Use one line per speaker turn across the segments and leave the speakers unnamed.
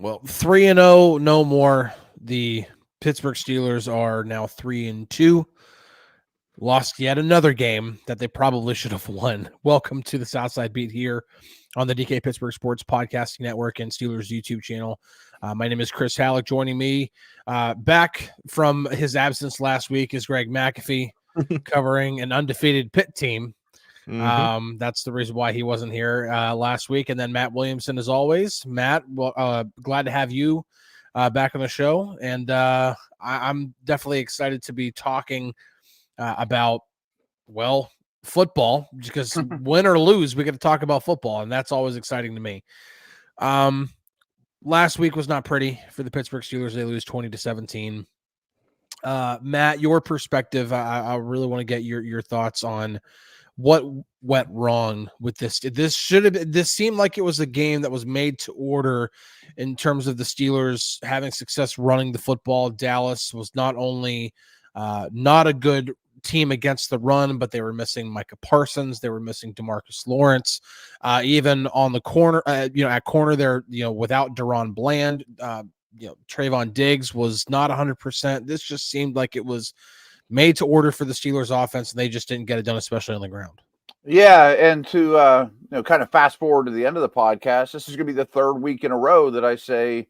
Well, 3-0, no more. The Pittsburgh Steelers are now 3-2. Lost yet another game that they probably should have won. Welcome to the Southside Beat here on the DK Pittsburgh Sports Podcasting Network and Steelers YouTube channel. My name is Chris Halicke. Joining me back from his absence last week is Greg Macafee, covering an undefeated Pitt team. That's the reason why he wasn't here last week. And then Matt Williamson, as always. Matt, glad to have you back on the show. And I'm definitely excited to be talking about, well, football, because win or lose, we get to talk about football, and that's always exciting to me. Last week was not pretty for the Pittsburgh Steelers. They lose 20-17. Matt, your perspective, I really want to get your thoughts on what went wrong with this. This seemed like it was a game that was made to order in terms of the Steelers having success running the football. Dallas was not only not a good team against the run, but they were missing Micah Parsons. They were missing DeMarcus Lawrence. Even on the corner, at corner there, without Deron Bland, Trayvon Diggs was not 100%. This just seemed like it was made to order for the Steelers offense, and they just didn't get it done, especially on the ground.
Yeah, and to kind of fast forward to the end of the podcast, this is going to be the third week in a row that I say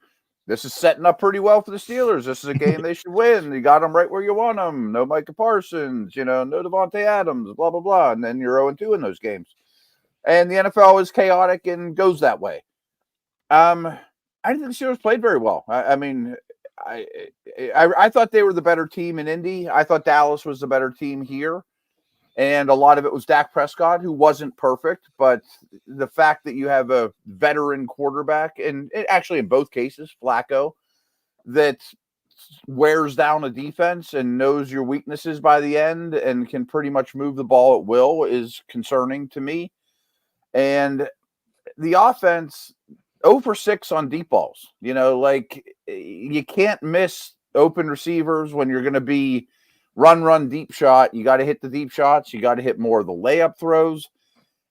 this is setting up pretty well for the Steelers. This is a game they should win. You got them right where you want them. No Micah Parsons, no Devontae Adams, blah, blah, blah. And then you're 0-2 in those games. And the NFL is chaotic and goes that way. I didn't think the Steelers played very well. I thought they were the better team in Indy. I thought Dallas was the better team here. And a lot of it was Dak Prescott, who wasn't perfect. But the fact that you have a veteran quarterback, and actually in both cases, Flacco, that wears down a defense and knows your weaknesses by the end and can pretty much move the ball at will is concerning to me. And the offense, 0 for 6 on deep balls. You can't miss open receivers when you're going to be run, deep shot. You got to hit the deep shots. You got to hit more of the layup throws.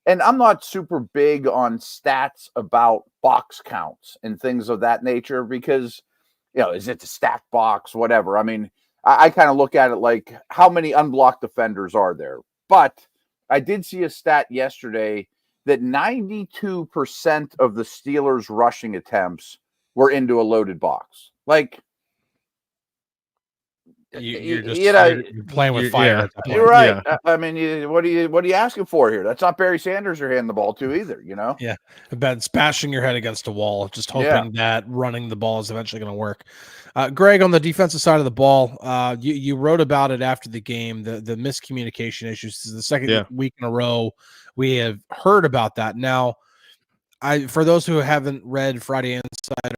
And I'm not super big on stats about box counts and things of that nature because, is it the stacked box, whatever. I mean, I kind of look at it like how many unblocked defenders are there. But I did see a stat yesterday that 92% of the Steelers' rushing attempts were into a loaded box.
You're playing with fire.
Yeah, you're right. Yeah. I mean, what are you asking for here? That's not Barry Sanders you're handing the ball to either,
Yeah, about smashing your head against a wall, just hoping that running the ball is eventually going to work. Greg, on the defensive side of the ball, you wrote about it after the game, the miscommunication issues. This is the second week in a row we have heard about that. Now, for those who haven't read Friday Insider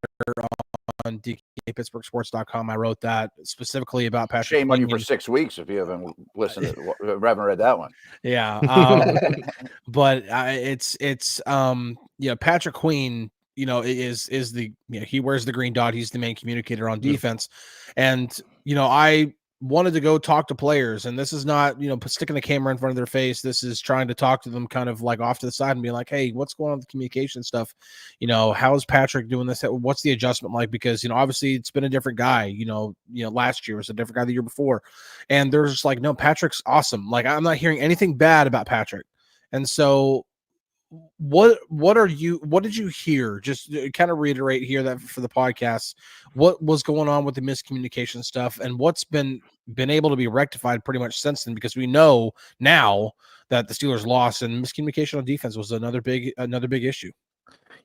on DKPittsburghSports.com, I wrote that specifically about Patrick.
Shame on you for 6 weeks if you haven't listened to haven't read that one.
Yeah, but it's Patrick Queen, is the he wears the green dot. He's the main communicator on defense, and I wanted to go talk to players, and this is not sticking a camera in front of their face. This is trying to talk to them kind of like off to the side and be like, hey, what's going on with the communication stuff? How's Patrick doing this? What's the adjustment like? Because obviously it's been a different guy. Last year was a different guy the year before, and they're just like, no, Patrick's awesome. Like, I'm not hearing anything bad about Patrick. And so what did you hear? Just kind of reiterate here that for the podcast, what was going on with the miscommunication stuff and what's been able to be rectified pretty much since then, because we know now that the Steelers lost and miscommunication on defense was another big issue.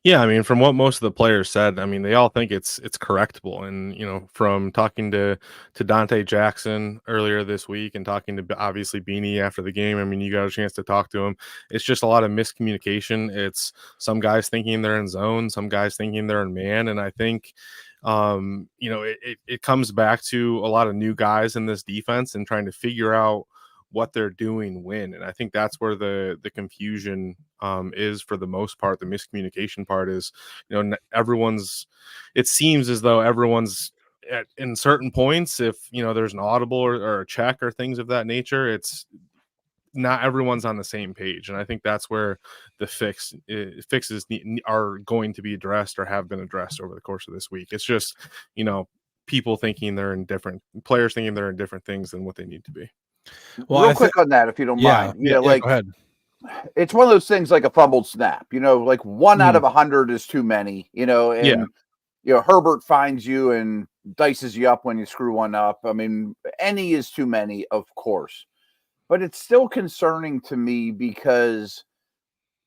Yeah, I mean, from what most of the players said, I mean, they all think it's correctable. And, from talking to Dante Jackson earlier this week and talking to obviously Beanie after the game, I mean, you got a chance to talk to him. It's just a lot of miscommunication. It's some guys thinking they're in zone, some guys thinking they're in man. And I think, it comes back to a lot of new guys in this defense and trying to figure out what they're doing when. And I think that's where the confusion is for the most part. The miscommunication part is, it seems as though everyone's in certain points, if, there's an audible or a check or things of that nature, not everyone's on the same page. And I think that's where the fixes are going to be addressed or have been addressed over the course of this week. It's just, people thinking they're in different players thinking they're in different things than what they need to be.
Well, real quick on that, if you don't mind,
go ahead.
It's one of those things like a fumbled snap, like 1 out of 100 is too many, and Herbert finds you and dices you up when you screw one up. I mean, any is too many, of course, but it's still concerning to me because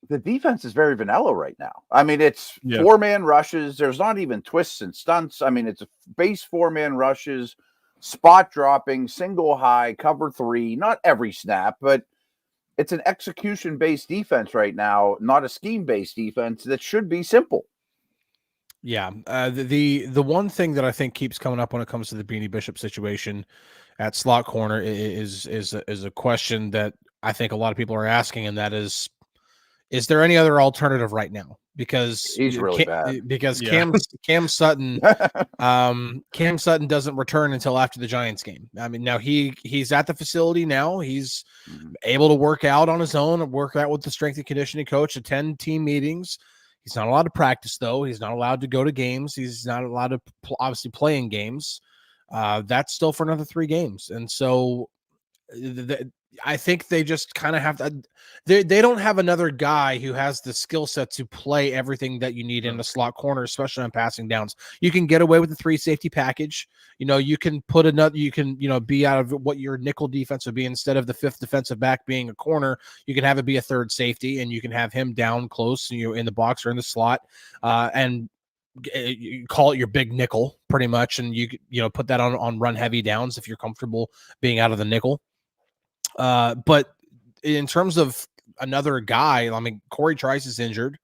the defense is very vanilla right now. I mean, it's 4-man rushes. There's not even twists and stunts. I mean, it's a base 4-man rushes, spot dropping, single high, cover 3, not every snap, but it's an execution-based defense right now, not a scheme-based defense that should be simple.
Yeah. The one thing that I think keeps coming up when it comes to the Beanie Bishop situation at slot corner is a question that I think a lot of people are asking, and that is there any other alternative right now? Because
he's really bad.
Because Cam Sutton Cam Sutton doesn't return until after the Giants game. I mean, now he's at the facility now. He's able to work out on his own, work out with the strength and conditioning coach, attend team meetings. He's not allowed to practice, though. He's not allowed to go to games. He's not allowed to obviously play in games. That's still for another 3 games. And so I think they just kind of have to. They don't have another guy who has the skill set to play everything that you need in a slot corner, especially on passing downs. You can get away with the 3 safety package. You can put another. You can be out of what your nickel defense would be. Instead of the 5th defensive back being a corner, you can have it be a 3rd safety, and you can have him down close, in the box or in the slot, and you call it your big nickel pretty much, and you put that on run heavy downs if you're comfortable being out of the nickel. But in terms of another guy, I mean, Corey Trice is injured.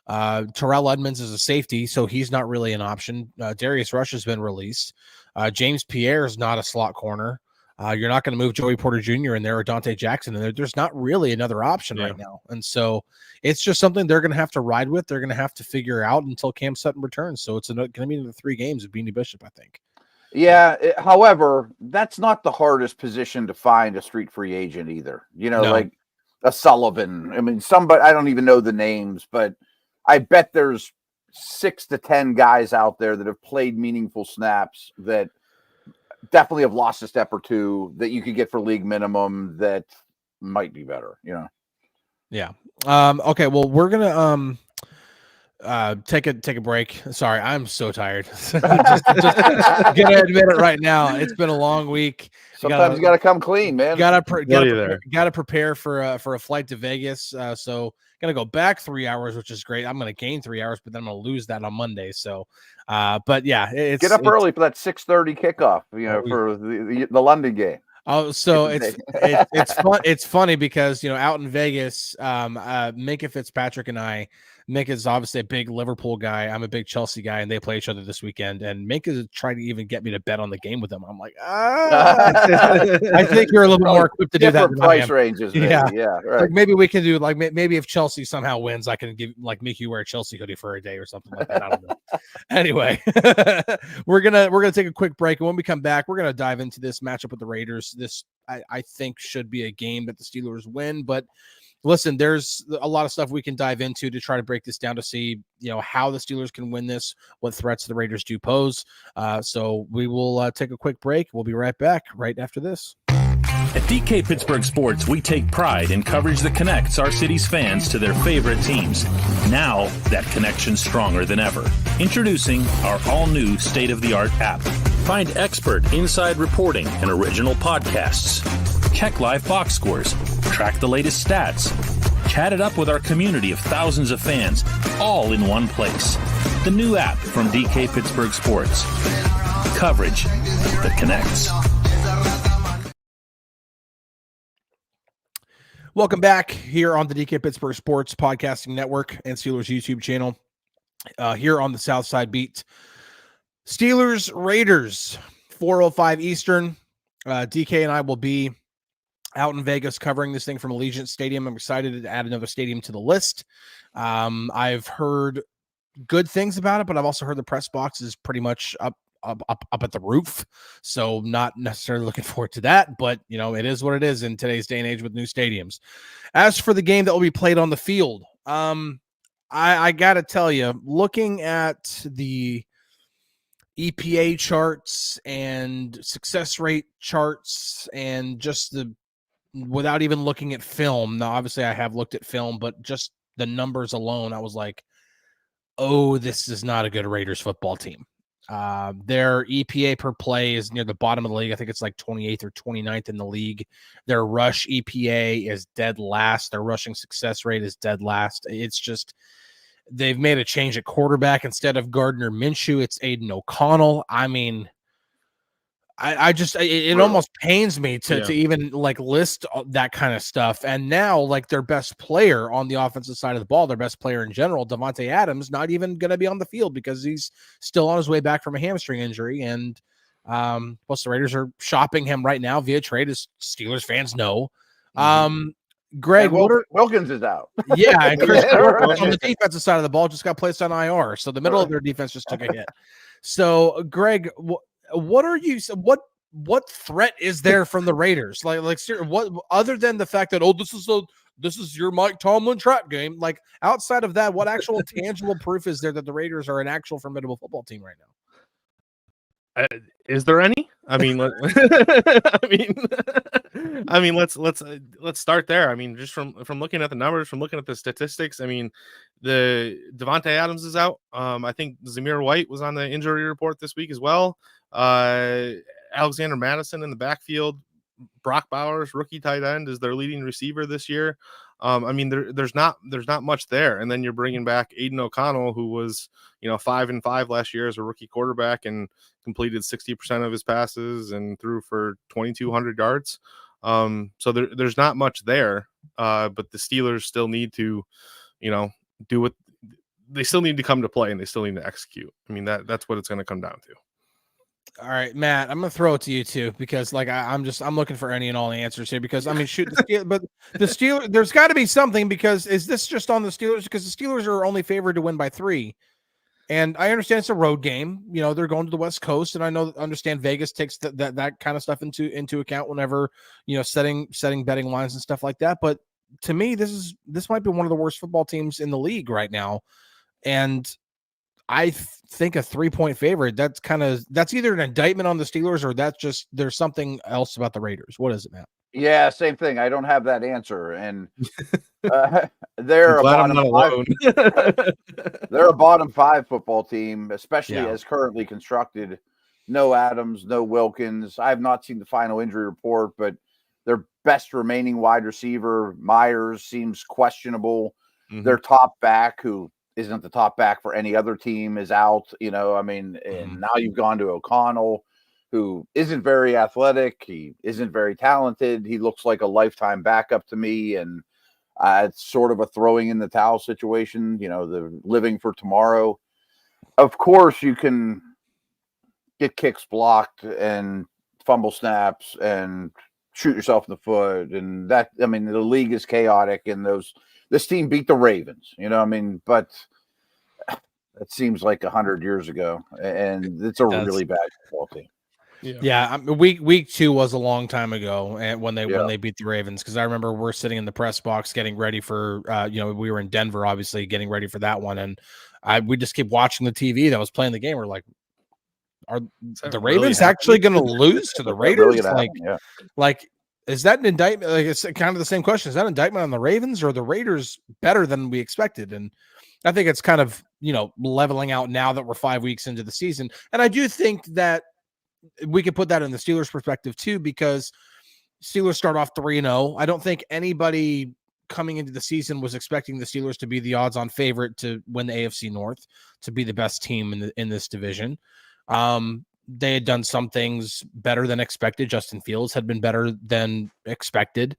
Terrell Edmonds is a safety, so he's not really an option. Darius Rush has been released. James Pierre is not a slot corner. You're not going to move Joey Porter Jr. in there or Dante Jackson in there. There's not really another option right now. And so it's just something they're going to have to ride with. They're going to have to figure out until Cam Sutton returns. So it's going to be another 3 games of Beanie Bishop, I think.
Yeah. However, that's not the hardest position to find a street free agent either. Like a Sullivan. I mean, somebody, I don't even know the names, but I bet there's 6 to 10 guys out there that have played meaningful snaps that definitely have lost a step or 2 that you could get for league minimum that might be better,
Yeah. Okay. Well, we're going to take a break. Sorry, I'm so tired. just gonna admit it right now. It's been a long week.
Sometimes you gotta come clean, man.
Gotta prepare for a flight to Vegas. So gonna go back 3 hours, which is great. I'm gonna gain 3 hours, but then I'm gonna lose that on Monday. So, but yeah,
get up early for that 6:30 kickoff. For the London game.
Oh, so it's fun. It's funny because out in Vegas, Minka Fitzpatrick and Mick is obviously a big Liverpool guy. I'm a big Chelsea guy, and they play each other this weekend. And Mick is trying to even get me to bet on the game with him. I'm like, I think you're a little bit more equipped to do that.
Price ranges, maybe. Yeah, right.
Like maybe we can do maybe if Chelsea somehow wins, I can make you wear a Chelsea hoodie for a day or something like that. I don't know. Anyway, we're gonna take a quick break, and when we come back, we're gonna dive into this matchup with the Raiders. This I think should be a game that the Steelers win, but. Listen, there's a lot of stuff we can dive into to try to break this down to see, how the Steelers can win this, what threats the Raiders do pose. So we will take a quick break. We'll be right back right after this.
At DK Pittsburgh Sports, we take pride in coverage that connects our city's fans to their favorite teams. Now, that connection's stronger than ever. Introducing our all-new state-of-the-art app. Find expert inside reporting and original podcasts. Check live box scores. Track the latest stats. Chat it up with our community of thousands of fans, all in one place. The new app from DK Pittsburgh Sports. Coverage that connects.
Welcome back here on the DK Pittsburgh Sports Podcasting Network and Steelers YouTube channel. Here on the Southside Beat. Steelers Raiders, 4:05 Eastern. DK and I will be out in Vegas covering this thing from Allegiant Stadium. I'm excited to add another stadium to the list. I've heard good things about it, but I've also heard the press box is pretty much up at the roof. So not necessarily looking forward to that, but it is what it is in today's day and age with new stadiums. As for the game that will be played on the field, I got to tell you, looking at the EPA charts and success rate charts and just without even looking at film. Now, obviously I have looked at film, but just the numbers alone, I was like, oh, this is not a good Raiders football team. Their EPA per play is near the bottom of the league. I think it's like 28th or 29th in the league. Their rush EPA is dead last. Their rushing success rate is dead last. It's just, they've made a change at quarterback. Instead of Gardner Minshew, it's Aiden O'Connell. I mean, it almost pains me to even like list that kind of stuff. And now, like, their best player on the offensive side of the ball, their best player in general, Davante Adams, not even going to be on the field because he's still on his way back from a hamstring injury. And plus, the Raiders are shopping him right now via trade, as Steelers fans know. Greg,
Wilkins is out.
Yeah, and Chris on the defensive side of the ball just got placed on IR, so the middle of their defense just took a hit. So, Greg, what threat is there from the Raiders? Like what other than the fact that this is your Mike Tomlin trap game? Like, outside of that, what actual tangible proof is there that the Raiders are an actual formidable football team right now?
Is there any? I mean, let's start there. I mean, just from looking at the numbers, from looking at the statistics, I mean, the Davante Adams is out. I think Zamir White was on the injury report this week as well. Alexander Madison in the backfield. Brock Bowers, rookie tight end, is their leading receiver this year. I mean, there's not much there. And then you're bringing back Aiden O'Connell, who was 5-5 last year as a rookie quarterback and completed 60% of his passes and threw for 2,200 yards. So there's not much there. But the Steelers still need to, do what they still need to come to play, and they still need to execute. I mean, that's what it's going to come down to.
All right, Matt, I'm gonna throw it to you too, because like I'm looking for any and all answers here, because I mean, but the Steelers, there's got to be something, because is this just on the Steelers? Because the Steelers are only favored to win by 3, and I understand it's a road game. They're going to the West Coast, and I understand Vegas takes that kind of stuff into account whenever setting betting lines and stuff like that. But to me, this might be one of the worst football teams in the league right now, and I think a 3-point favorite, that's either an indictment on the Steelers, or that's just, there's something else about the Raiders. What is it, Matt?
Yeah, same thing. I don't have that answer. And they're a bottom 5 football team, especially as currently constructed. No Adams, no Wilkins. I have not seen the final injury report, but their best remaining wide receiver, Myers, seems questionable. Mm-hmm. Their top back, who isn't the top back for any other team, is out, and now you've gone to O'Connell, who isn't very athletic. He isn't very talented. He looks like a lifetime backup to me. And it's sort of a throwing in the towel situation, the living for tomorrow. Of course, you can get kicks blocked and fumble snaps and shoot yourself in the foot. And the league is chaotic, and this team beat the Ravens, but it seems like 100 years ago, and it's a really bad football team.
Yeah. Week 2 was a long time ago, and when they beat the Ravens, because I remember we're sitting in the press box getting ready for, we were in Denver, obviously getting ready for that one, and we just keep watching the TV that was playing the game. We're like, are the Ravens really actually going to lose to the Raiders? Like, is that an indictment? Like, it's kind of the same question. Is that an indictment on the Ravens, or are the Raiders better than we expected? And I think it's kind of, leveling out now that we're 5 weeks into the season. And I do think that we could put that in the Steelers' perspective too, because Steelers start off 3-0. I don't think anybody coming into the season was expecting the Steelers to be the odds-on favorite to win the AFC North, to be the best team in this division. They had done some things better than expected. Justin Fields had been better than expected.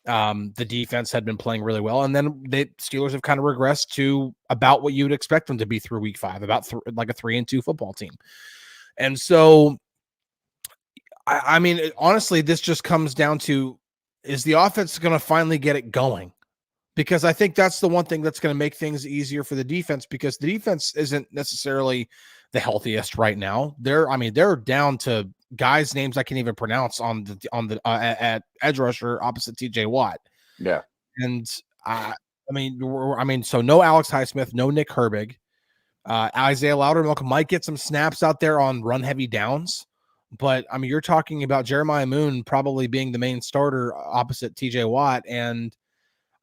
The defense had been playing really well. And then the Steelers have kind of regressed to about what you would expect them to be through week 5, about like a 3-2 football team. And so, I mean, honestly, this just comes down to, is the offense going to finally get it going? because I think that's the one thing that's going to make things easier for the defense, because the defense isn't necessarily the healthiest right now. They're down to guys' names I can't even pronounce on the at edge rusher opposite TJ Watt.
Yeah.
And so no Alex Highsmith, no Nick Herbig. Isaiah Loudermilk might get some snaps out there on run heavy downs, but I mean, you're talking about Jeremiah Moon probably being the main starter opposite TJ Watt, and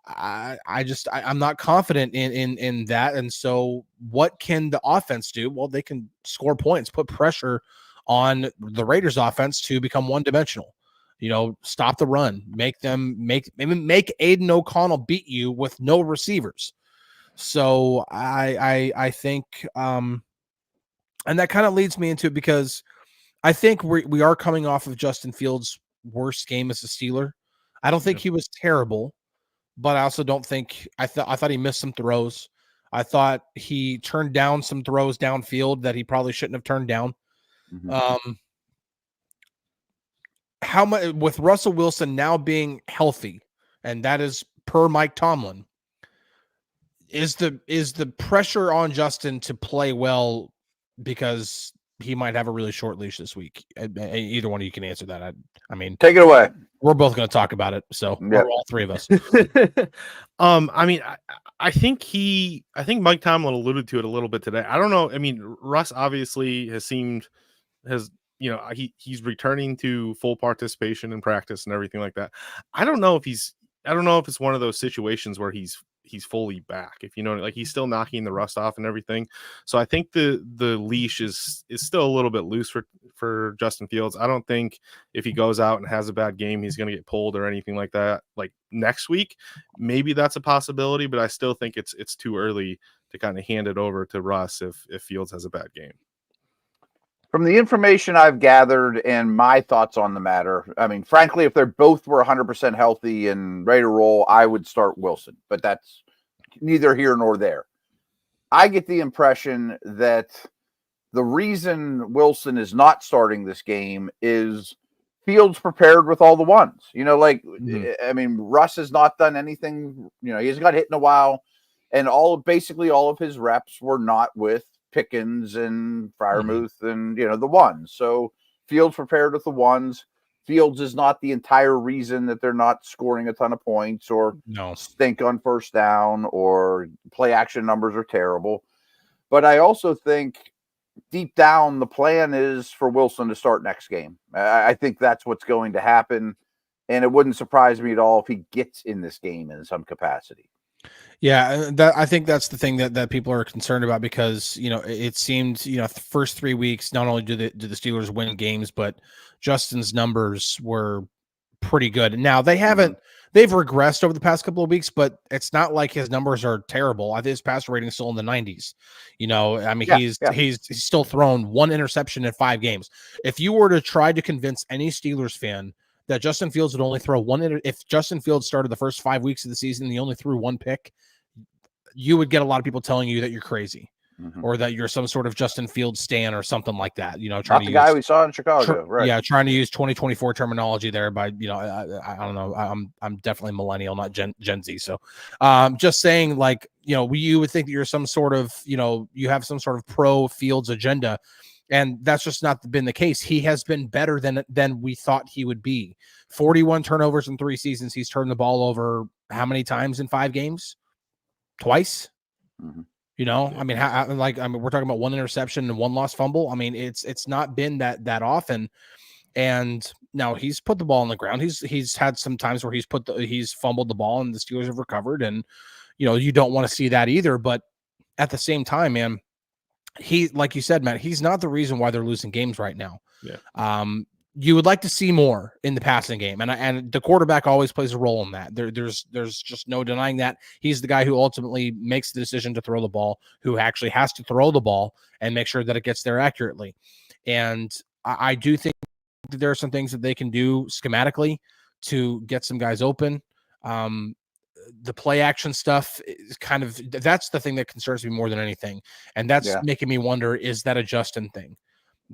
I'm not confident in that. And so what can the offense do? Well, they can score points, put pressure on the Raiders offense to become one-dimensional. Stop the run, make Aiden O'Connell beat you with no receivers. So I think, and that kind of leads me into it, because I think we are coming off of Justin Fields' worst game as a Steeler. I don't think he was terrible, but I also don't think I thought he missed some throws. I thought he turned down some throws downfield that he probably shouldn't have turned down.
Mm-hmm.
How much with Russell Wilson now being healthy, and that is per Mike Tomlin, is the pressure on Justin to play well, because he might have a really short leash this week? Either one of you can answer that. I mean,
take it away.
We're both going to talk about it, so we're all three of us.
I think Mike Tomlin alluded to it a little bit today. I don't know. I mean, Russ obviously he's returning to full participation in practice and everything like that. I don't know if it's one of those situations where he's fully back, if you know, like he's still knocking the rust off and everything. So I think the leash is still a little bit loose for Justin Fields. I don't think if he goes out and has a bad game, he's going to get pulled or anything like that. Like next week, maybe that's a possibility, but I still think it's too early to kind of hand it over to Russ if Fields has a bad game.
From the information I've gathered and my thoughts on the matter, I mean, frankly, if they're both were 100% healthy and ready to roll, I would start Wilson, but that's neither here nor there. I get the impression that the reason Wilson is not starting this game is Fields prepared with all the ones. I mean, Russ has not done anything, he hasn't got hit in a while, and basically all of his reps were not with Pickens and Freiermuth and the ones. So Fields prepared with the ones. Fields is not the entire reason that they're not scoring a ton of points or stink on first down or play action numbers are terrible. But I also think deep down the plan is for Wilson to start next game. I think that's what's going to happen, and it wouldn't surprise me at all if he gets in this game in some capacity.
Yeah, I think that's the thing that people are concerned about, because it seemed the first 3 weeks, not only do the Steelers win games, but Justin's numbers were pretty good. Now they've regressed over the past couple of weeks, but it's not like his numbers are terrible. I think his passer rating is still in the 90s. He's still thrown one interception in 5 games. If you were to try to convince any Steelers fan that Justin Fields would only throw if Justin Fields started the first 5 weeks of the season and he only threw 1 pick, you would get a lot of people telling you that you're crazy, or that you're some sort of Justin Fields stan or something like that.
Not the guy we saw in Chicago, right? Yeah,
trying to use 2024 terminology there by I don't know. I'm definitely millennial, not Gen Z. So, just saying, like, you would think that you're some sort of you have some sort of pro Fields agenda. And that's just not been the case. He has been better than we thought he would be. 41 turnovers in 3 seasons. He's turned the ball over how many times in 5 games? Twice.
Mm-hmm.
We're talking about 1 interception and 1 lost fumble. I mean, it's not been that often. And now he's put the ball on the ground. He's had some times where he's fumbled the ball and the Steelers have recovered. And you don't want to see that either. But at the same time, man, he, like you said, Matt, he's not the reason why they're losing games right now.
Yeah.
You would like to see more in the passing game, and the quarterback always plays a role in that. There's just no denying that. He's the guy who ultimately makes the decision to throw the ball, who actually has to throw the ball and make sure that it gets there accurately. And I do think that there are some things that they can do schematically to get some guys open. The play action stuff is that's the thing that concerns me more than anything. And that's making me wonder, is that a Justin thing?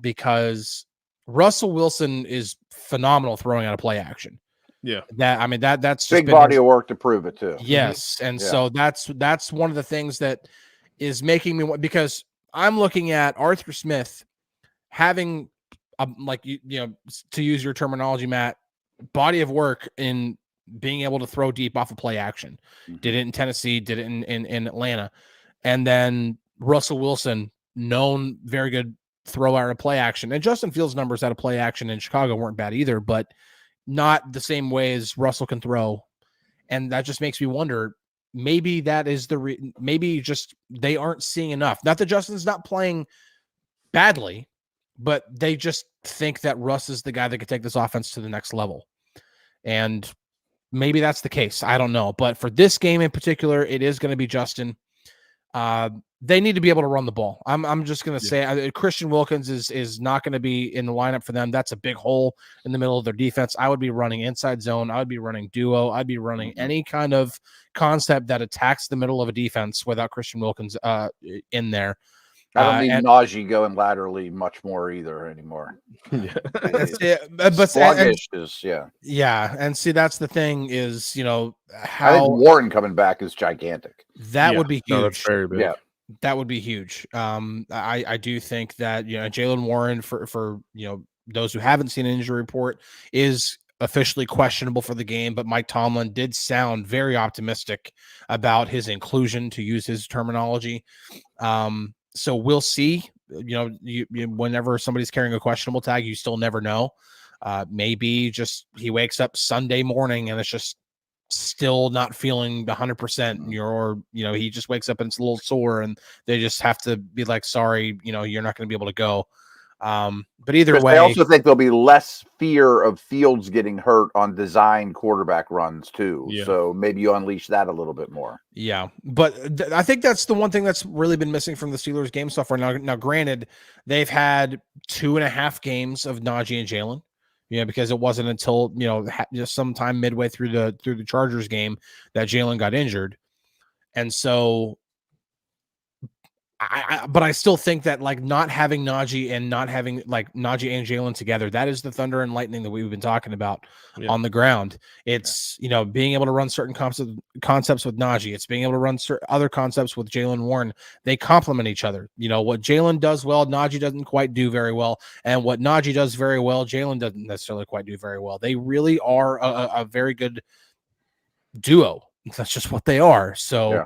Because Russell Wilson is phenomenal throwing out of play action.
Yeah.
That's just
big body of work to prove it too.
Yes. And so that's one of the things that is making me, because I'm looking at Arthur Smith having like, you know, to use your terminology, Matt, body of work in being able to throw deep off of play action. Did it in Tennessee, did it in Atlanta. And then Russell Wilson, known very good throw out of play action. And Justin Fields' numbers out of play action in Chicago weren't bad either, but not the same way as Russell can throw. And that just makes me wonder, maybe that is maybe just they aren't seeing enough. Not that Justin's not playing badly, but they just think that Russ is the guy that could take this offense to the next level. And maybe that's the case. I don't know. But for this game in particular, it is going to be Justin. They need to be able to run the ball. I'm just going to say Christian Wilkins is not going to be in the lineup for them. That's a big hole in the middle of their defense. I would be running inside zone. I would be running duo. I'd be running any kind of concept that attacks the middle of a defense without Christian Wilkins in there.
I don't need Najee going laterally much more either anymore.
But
sluggish is
and see, that's the thing is, you know,
I think Warren coming back is gigantic.
That would be huge.
No, that's very big.
Yeah.
That would be huge. I do think that, you know, Jaylen Warren, for you know, those who haven't seen an injury report, is officially questionable for the game, but Mike Tomlin did sound very optimistic about his inclusion, to use his terminology. So we'll see. You know, you whenever somebody's carrying a questionable tag, you still never know. Maybe just he wakes up Sunday morning and it's just still not feeling 100%, or, you know, he just wakes up and it's a little sore and they just have to be like, sorry, you know, you're not going to be able to go. But either way,
I also think there'll be less fear of Fields getting hurt on design quarterback runs too.
Yeah.
So maybe you unleash that a little bit more.
Yeah. But I think that's the one thing that's really been missing from the Steelers game so far. Now, granted, they've had 2.5 games of Najee and Jalen. Yeah, because it wasn't until, you know, just sometime midway through the Chargers game that Jalen got injured. And so but I still think that, like, not having Najee and not having, like, Najee and Jalen together, that is the thunder and lightning that we've been talking about on the ground. It's, you know, being able to run certain concepts with Najee. It's being able to run other concepts with Jaylen Warren. They complement each other. You know, what Jalen does well, Najee doesn't quite do very well. And what Najee does very well, Jalen doesn't necessarily quite do very well. They really are a very good duo. That's just what they are. So,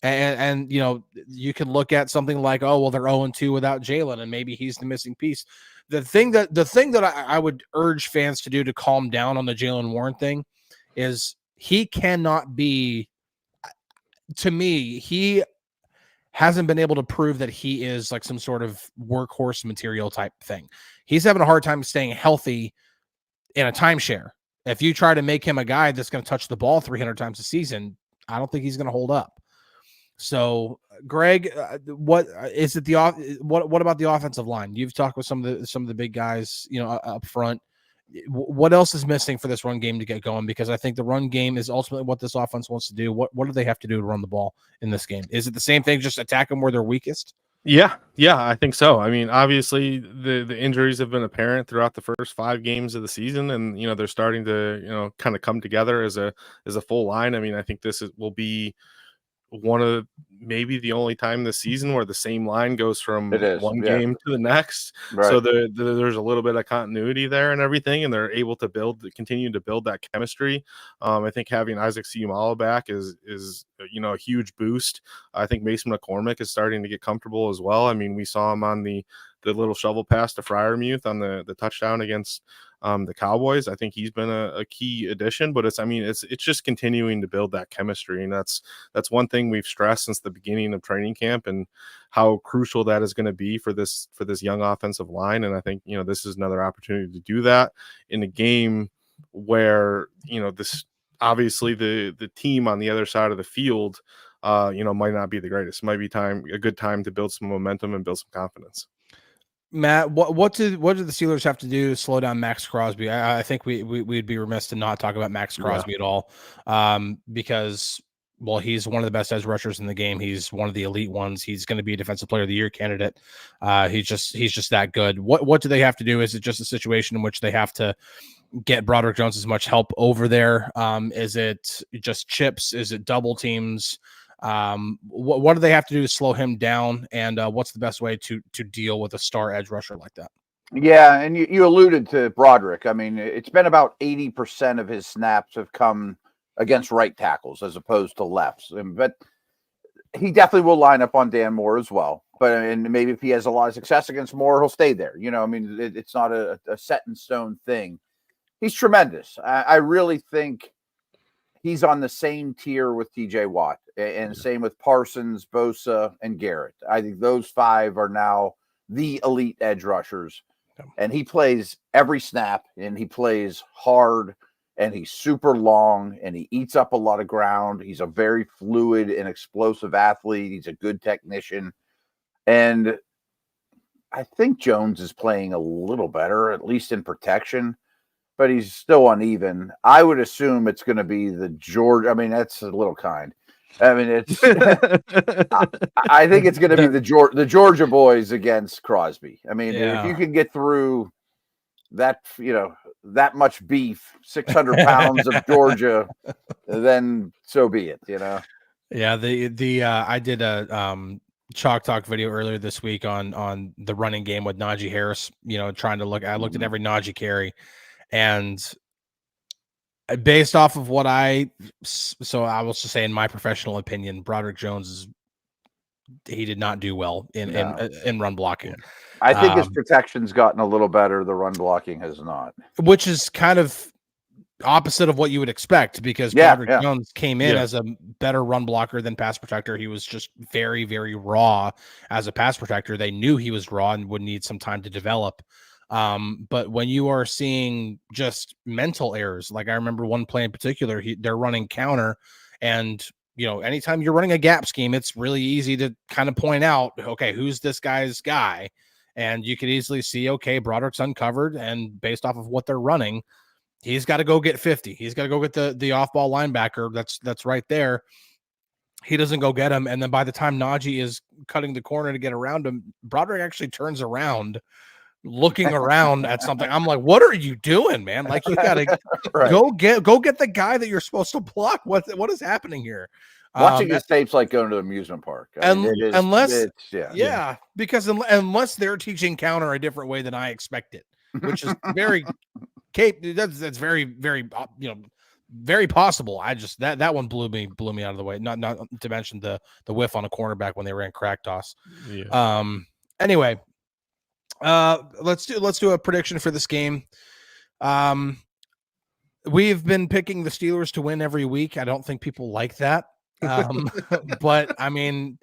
And you know, you can look at something like, oh, well, they're 0-2 without Jalen, and maybe he's the missing piece. The thing that I would urge fans to do to calm down on the Jaylen Warren thing is he cannot be, to me, he hasn't been able to prove that he is like some sort of workhorse material type thing. He's having a hard time staying healthy in a timeshare. If you try to make him a guy that's going to touch the ball 300 times a season, I don't think he's going to hold up. So, Greg, what is it? What about the offensive line? You've talked with some of the big guys, you know, up front. What else is missing for this run game to get going? Because I think the run game is ultimately what this offense wants to do. What do they have to do to run the ball in this game? Is it the same thing, just attack them where they're weakest?
Yeah, I think so. I mean, obviously the injuries have been apparent throughout the first 5 games of the season, and, you know, they're starting to, you know, kind of come together as a full line. I mean, I think this will be one of maybe the only time this season where the same line goes from one game to the next. Right. So there's a little bit of continuity there and everything, and they're able to continue to build that chemistry. I think having Isaac Seumalo back is you know, a huge boost. I think Mason McCormick is starting to get comfortable as well. I mean, we saw him on the little shovel pass to Freiermuth on the touchdown against the Cowboys. I think he's been a key addition, but it's just continuing to build that chemistry. And that's one thing we've stressed since the beginning of training camp, and how crucial that is going to be for this young offensive line. And I think, you know, this is another opportunity to do that in a game where, you know, this obviously the team on the other side of the field, you know, might not be the greatest. It might be a good time to build some momentum and build some confidence.
Matt, what do the Steelers have to do to slow down Max Crosby? I think we'd be remiss to not talk about Max Crosby at all, because, well, he's one of the best edge rushers in the game. He's one of the elite ones. He's going to be a Defensive Player of the Year candidate. He's just that good. What do they have to do? Is it just a situation in which they have to, get Broderick Jones as much help over there? Is it just chips? Is it double teams? What do they have to do to slow him down? And what's the best way to deal with a star edge rusher like that?
Yeah, and you alluded to Broderick. I mean, it's been about 80% of his snaps have come against right tackles as opposed to lefts. But he definitely will line up on Dan Moore as well. And maybe if he has a lot of success against Moore, he'll stay there. You know, I mean, it's not a set in stone thing. He's tremendous. I really think he's on the same tier with TJ Watt, and same with Parsons, Bosa, and Garrett. I think those 5 are now the elite edge rushers. And he plays every snap, and he plays hard, and he's super long, and he eats up a lot of ground. He's a very fluid and explosive athlete. He's a good technician. And I think Jones is playing a little better, at least in protection, but he's still uneven. I would assume it's going to be the Georgia. I mean, that's a little kind. I mean, it's. I think it's going to be the Georgia boys against Crosby. I mean, if you can get through that, that much beef, 600 pounds of Georgia, then so be it.
Yeah, I did a Chalk Talk video earlier this week on the running game with Najee Harris. Trying to I looked at every Najee carry, and based off of what I will just say, in my professional opinion, Broderick Jones he did not do well in run blocking.
I think his protection's gotten a little better. The run blocking has not,
which is kind of opposite of what you would expect, because Broderick Jones came in as a better run blocker than pass protector. He was just very, very raw as a pass protector. They knew he was raw and would need some time to develop. But when you are seeing just mental errors, like I remember one play in particular, they're running counter, and anytime you're running a gap scheme, it's really easy to kind of point out, okay, who's this guy's guy? And you could easily see, okay, Broderick's uncovered, and based off of what they're running, he's got to go get 50. He's got to go get the off-ball linebacker that's right there. He doesn't go get him, and then by the time Najee is cutting the corner to get around him, Broderick actually turns around, looking around at something. I'm like, what are you doing, man? Like, you gotta go get the guy that you're supposed to block. What is happening here?
Watching his tapes like going to an amusement park.
Because unless they're teaching counter a different way than I expect it, which is very that's very, very very possible. I just that one blew me out of the way. Not to mention the whiff on a cornerback when they ran crack toss. Yeah. Anyway, let's do a prediction for this game. We've been picking the Steelers to win every week. I don't think people like that. But I mean,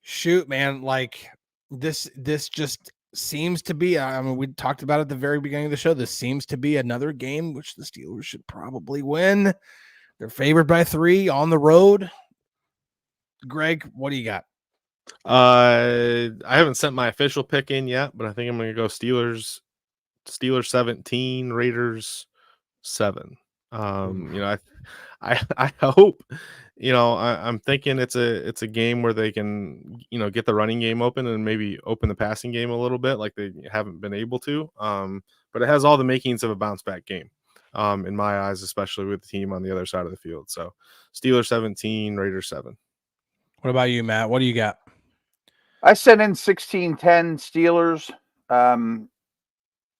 shoot, man, like this just seems to be, we talked about it at the very beginning of the show. This seems to be another game which the Steelers should probably win. They're favored by 3 on the road. Greg, what do you got?
I haven't sent my official pick in yet, but I think I'm going to go Steelers 17, Raiders 7. I hope, I'm thinking it's a game where they can, get the running game open and maybe open the passing game a little bit, like they haven't been able to. But it has all the makings of a bounce back game, in my eyes, especially with the team on the other side of the field. So Steelers 17, Raiders 7.
What about you, Matt? What do you got?
I sent in 16-10 Steelers.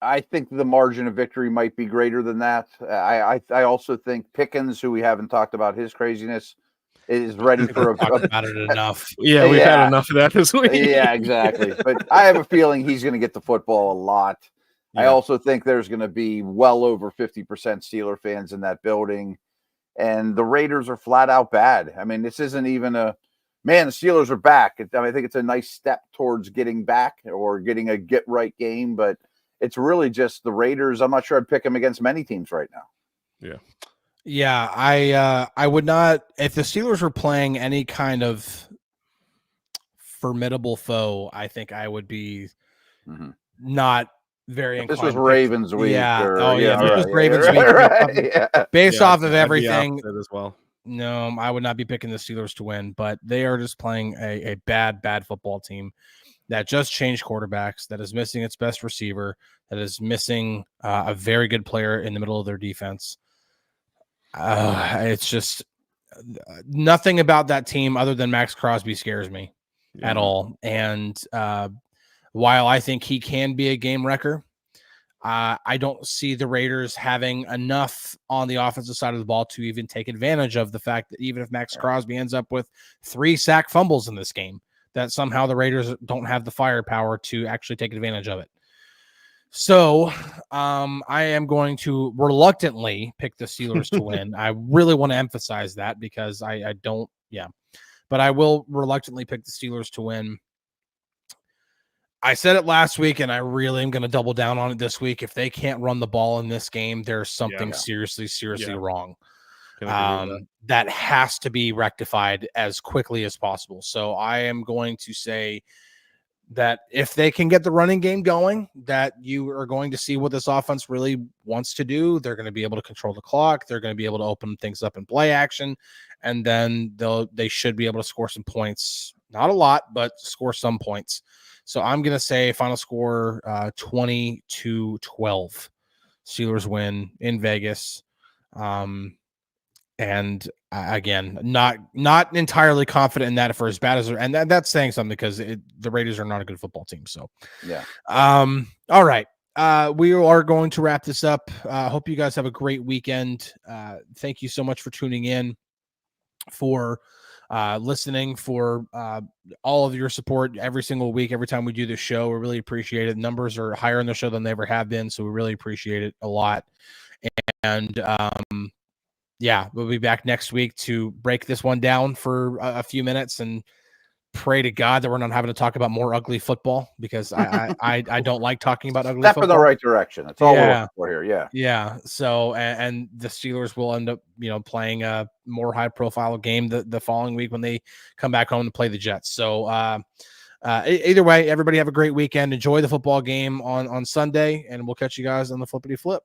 I think the margin of victory might be greater than that. I also think Pickens, who we haven't talked about his craziness, is ready for
about it enough.
Yeah, we've had enough of that this week.
Yeah, exactly. But I have a feeling he's going to get the football a lot. Yeah. I also think there's going to be well over 50% Steeler fans in that building. And the Raiders are flat out bad. I mean, this isn't even the Steelers are back. I think it's a nice step towards getting back or getting a get right game, but it's really just the Raiders. I'm not sure I'd pick them against many teams right now.
Yeah.
Yeah. I would not, if the Steelers were playing any kind of formidable foe, I think I would be not very inclined.
This was Ravens week.
Yeah. This was Ravens week. Based off of everything
as well.
No, I would not be picking the Steelers to win, but they are just playing a bad football team. that just changed quarterbacks, that is missing its best receiver, that is missing a very good player in the middle of their defense. It's just nothing about that team other than Max Crosby scares me at all. And while I think he can be a game wrecker, I don't see the Raiders having enough on the offensive side of the ball to even take advantage of the fact that even if Max Crosby ends up with 3 sack fumbles in this game, that somehow the Raiders don't have the firepower to actually take advantage of it. So I am going to reluctantly pick the Steelers to win. I really want to emphasize that because I don't, but I will reluctantly pick the Steelers to win. I said it last week, and I really am going to double down on it this week. If they can't run the ball in this game, there's something seriously wrong. That has to be rectified as quickly as possible. So I am going to say that if they can get the running game going, that you are going to see what this offense really wants to do. They're going to be able to control the clock. They're going to be able to open things up in play action, and then they should be able to score some points. Not a lot, but score some points. So I'm going to say final score 20-12. Steelers win in Vegas. And again, not entirely confident in that for as bad as and that's saying something because the Raiders are not a good football team. So all right. We are going to wrap this up. Hope you guys have a great weekend. Thank you so much for tuning in, for listening, for all of your support every single week, every time we do this show. We really appreciate it. Numbers are higher in the show than they ever have been, so we really appreciate it a lot. And we'll be back next week to break this one down for a few minutes and pray to God that we're not having to talk about more ugly football, because I don't like talking about ugly football.
Step in the right direction. That's all we're looking for here.
Yeah. So, and the Steelers will end up, playing a more high profile game the following week when they come back home to play the Jets. So, either way, everybody have a great weekend. Enjoy the football game on Sunday, and we'll catch you guys on the flippity flip.